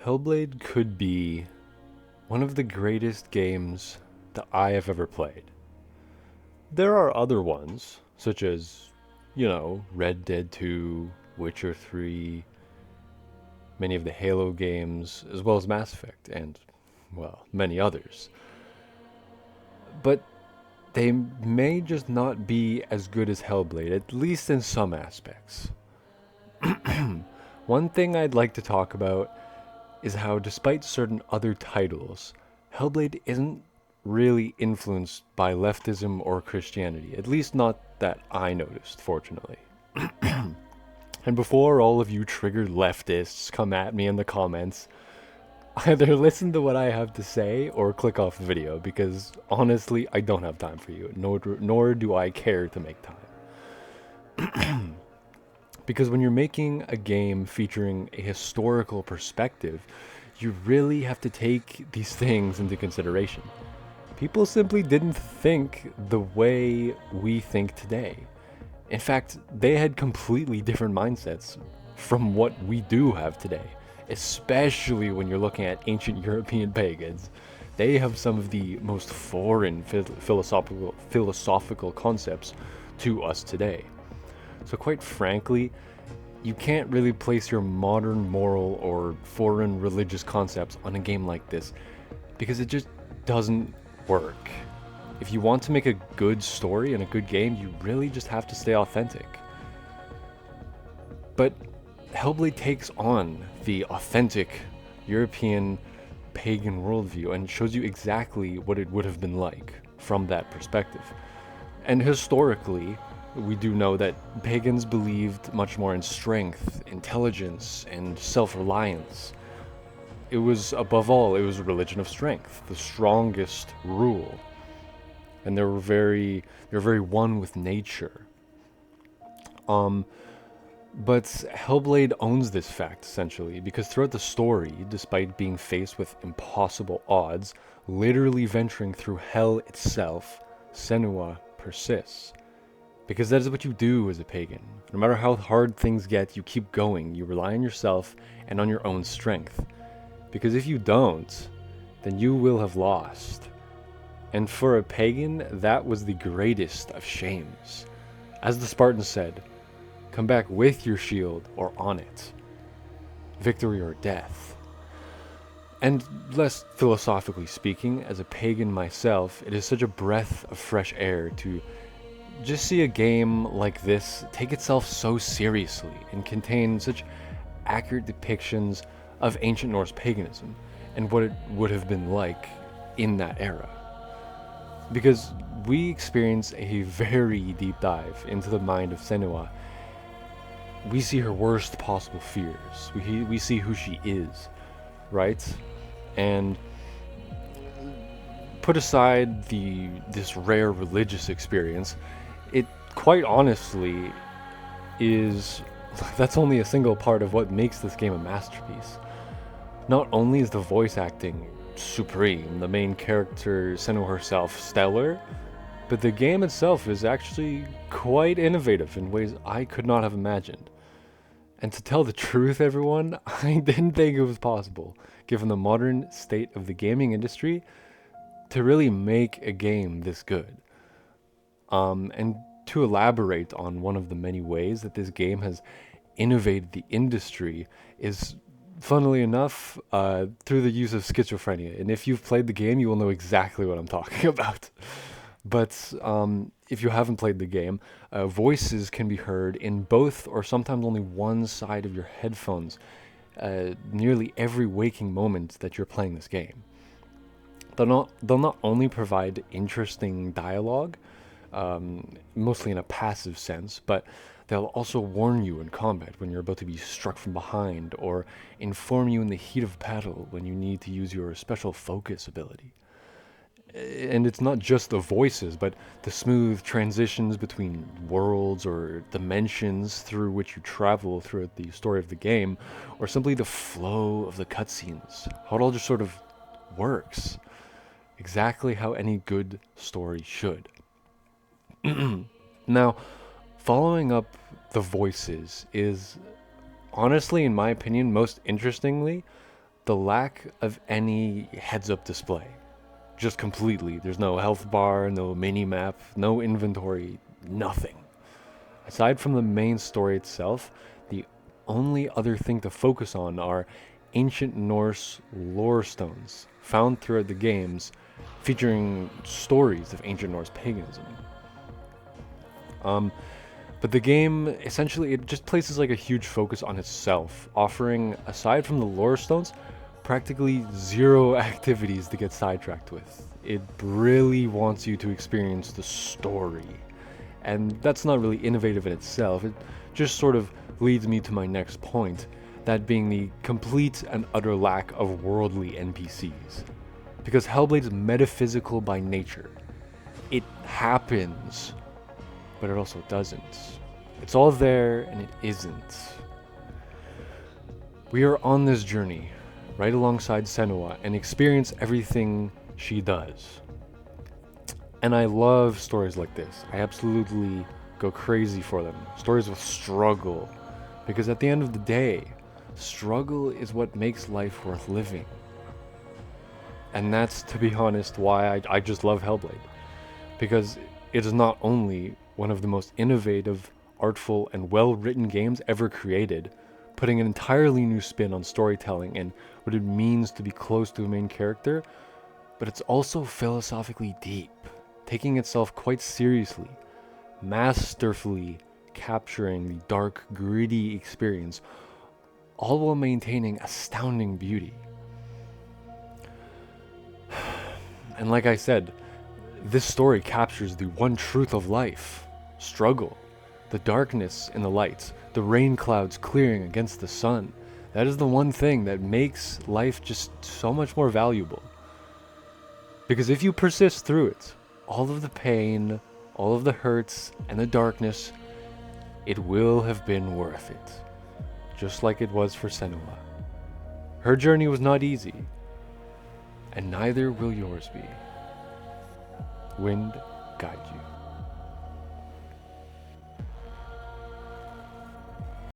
Hellblade could be one of the greatest games that I have ever played. There are other ones, such as, Red Dead 2, Witcher 3, many of the Halo games, as well as Mass Effect, and, well, many others. But they may just not be as good as Hellblade, at least in some aspects. One thing I'd like to talk about is how, despite certain other titles, Hellblade isn't really influenced by leftism or Christianity, at least not that I noticed, fortunately. And before all of you triggered leftists come at me in the comments, either listen to what I have to say or click off the video, because honestly, I don't have time for you, nor do I care to make time. Because when you're making a game featuring a historical perspective, you really have to take these things into consideration. People simply didn't think the way we think today. In fact, they had completely different mindsets from what we do have today, especially when you're looking at ancient European pagans. They have some of the most foreign philosophical concepts to us today. So quite frankly, you can't really place your modern moral or foreign religious concepts on a game like this, because it just doesn't work. If you want to make a good story and a good game, you really just have to stay authentic. But Hellblade takes on the authentic European pagan worldview and shows you exactly what it would have been like from that perspective. And historically, we do know that pagans believed much more in strength, intelligence, and self-reliance. It was, above all, it was a religion of strength, the strongest rule. And they were very one with nature. But Hellblade owns this fact, essentially, because throughout the story, despite being faced with impossible odds, literally venturing through hell itself, Senua persists. Because that is what you do as a pagan. No matter how hard things get, you keep going. You rely on yourself and on your own strength. Because if you don't, then you will have lost. And for a pagan, that was the greatest of shames. As the Spartans said, come back with your shield or on it. Victory or death. And less philosophically speaking, as a pagan myself, it is such a breath of fresh air to just see a game like this take itself so seriously and contain such accurate depictions of ancient Norse paganism and what it would have been like in that era. Because we experience a very deep dive into the mind of Senua. We see her worst possible fears. We see who she is, right? And put aside this rare religious experience, it quite honestly is, that's only a single part of what makes this game a masterpiece. Not only is the voice acting supreme, the main character, Senua herself, stellar, but the game itself is actually quite innovative in ways I could not have imagined. And to tell the truth, everyone, I didn't think it was possible, given the modern state of the gaming industry, to really make a game this good. And to elaborate on one of the many ways that this game has innovated the industry is, funnily enough, through the use of schizophrenia. And if you've played the game, you will know exactly what I'm talking about. But if you haven't played the game, voices can be heard in both or sometimes only one side of your headphones nearly every waking moment that you're playing this game. They'll not only provide interesting dialogue, mostly in a passive sense, but they'll also warn you in combat when you're about to be struck from behind, or inform you in the heat of battle when you need to use your special focus ability. And it's not just the voices, but the smooth transitions between worlds or dimensions through which you travel throughout the story of the game, or simply the flow of the cutscenes. How it all just sort of works. Exactly how any good story should. Now, following up the voices is, honestly, in my opinion, most interestingly, the lack of any heads-up display. Just completely. There's no health bar, no mini-map, no inventory, nothing. Aside from the main story itself, the only other thing to focus on are ancient Norse lore stones found throughout the games, featuring stories of ancient Norse paganism. But the game, essentially, it just places like a huge focus on itself, offering, aside from the lore stones, practically zero activities to get sidetracked with. It really wants you to experience the story. And that's not really innovative in itself. It just sort of leads me to my next point, that being the complete and utter lack of worldly NPCs. Because Hellblade's metaphysical by nature. It happens, but it also doesn't. It's all there and it isn't. We are on this journey, right alongside Senua, and experience everything she does. And I love stories like this. I absolutely go crazy for them. Stories of struggle. Because at the end of the day, struggle is what makes life worth living. And that's, to be honest, why I just love Hellblade. Because it is not only one of the most innovative, artful, and well-written games ever created, putting an entirely new spin on storytelling and what it means to be close to a main character, but it's also philosophically deep, taking itself quite seriously, masterfully capturing the dark, gritty experience, all while maintaining astounding beauty. And like I said, this story captures the one truth of life: struggle, the darkness in the light, the rain clouds clearing against the sun. That is the one thing that makes life just so much more valuable. Because if you persist through it, all of the pain, all of the hurts, and the darkness, it will have been worth it. Just like it was for Senua. Her journey was not easy, and neither will yours be. Wind guide you.